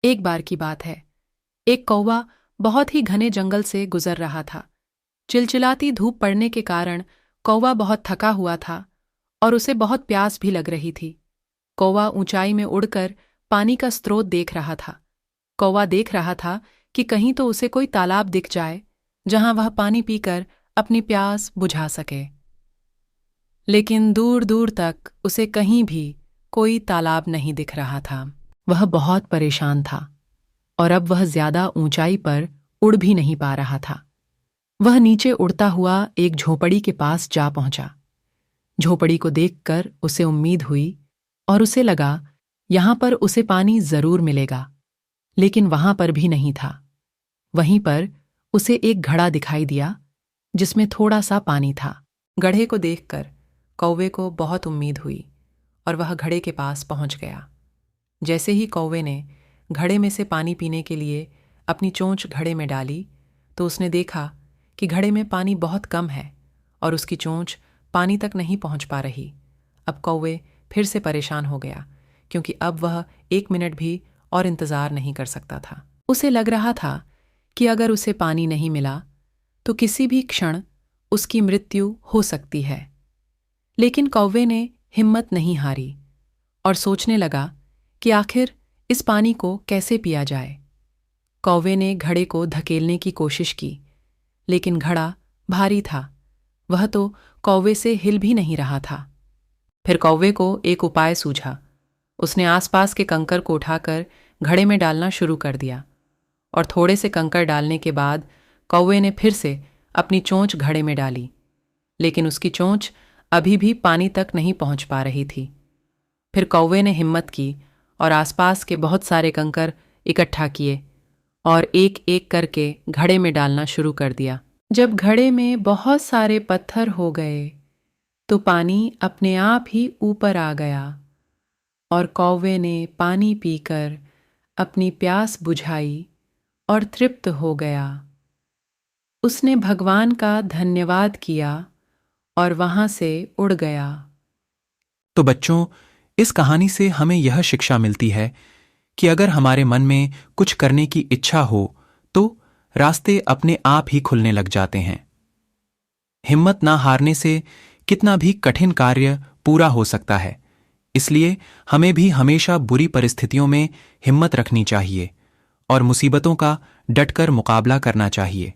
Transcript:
एक बार की बात है। एक कौवा बहुत ही घने जंगल से गुजर रहा था। चिलचिलाती धूप पड़ने के कारण कौवा बहुत थका हुआ था और उसे बहुत प्यास भी लग रही थी। कौवा ऊंचाई में उड़कर पानी का स्रोत देख रहा था। कौवा देख रहा था कि कहीं तो उसे कोई तालाब दिख जाए जहां वह पानी पीकर अपनी प्यास बुझा सके। लेकिन दूर दूर तक उसे कहीं भी कोई तालाब नहीं दिख रहा था। वह बहुत परेशान था और अब वह ज्यादा ऊंचाई पर उड़ भी नहीं पा रहा था। वह नीचे उड़ता हुआ एक झोपड़ी के पास जा पहुंचा। झोपड़ी को देखकर उसे उम्मीद हुई और उसे लगा यहां पर उसे पानी जरूर मिलेगा, लेकिन वहां पर भी नहीं था। वहीं पर उसे एक घड़ा दिखाई दिया जिसमें थोड़ा सा पानी था। गड्ढे को देखकर कौवे को बहुत उम्मीद हुई और वह घड़े के पास पहुंच गया। जैसे ही कौवे ने घड़े में से पानी पीने के लिए अपनी चोंच घड़े में डाली तो उसने देखा कि घड़े में पानी बहुत कम है और उसकी चोंच पानी तक नहीं पहुंच पा रही। अब कौवे फिर से परेशान हो गया क्योंकि अब वह 1 मिनट भी और इंतजार नहीं कर सकता था। उसे लग रहा था कि अगर उसे पानी नहीं मिला तो किसी भी क्षण उसकी मृत्यु हो सकती है। लेकिन कौवे ने हिम्मत नहीं हारी और सोचने लगा कि आखिर इस पानी को कैसे पिया जाए। कौवे ने घड़े को धकेलने की कोशिश की, लेकिन घड़ा भारी था। वह तो कौवे से हिल भी नहीं रहा था। फिर कौवे को एक उपाय सूझा। उसने आसपास के कंकर को उठाकर घड़े में डालना शुरू कर दिया और थोड़े से कंकर डालने के बाद कौवे ने फिर से अपनी चोंच घड़े में डाली, लेकिन उसकी चोंच अभी भी पानी तक नहीं पहुंच पा रही थी। फिर कौवे ने हिम्मत की और आसपास के बहुत सारे कंकर इकट्ठा किए और एक एक करके घड़े में डालना शुरू कर दिया। जब घड़े में बहुत सारे पत्थर हो गए तो पानी अपने आप ही ऊपर आ गया और कौवे ने पानी पीकर अपनी प्यास बुझाई और तृप्त हो गया। उसने भगवान का धन्यवाद किया और वहां से उड़ गया। तो बच्चों, इस कहानी से हमें यह शिक्षा मिलती है कि अगर हमारे मन में कुछ करने की इच्छा हो तो रास्ते अपने आप ही खुलने लग जाते हैं। हिम्मत ना हारने से कितना भी कठिन कार्य पूरा हो सकता है। इसलिए हमें भी हमेशा बुरी परिस्थितियों में हिम्मत रखनी चाहिए और मुसीबतों का डटकर मुकाबला करना चाहिए।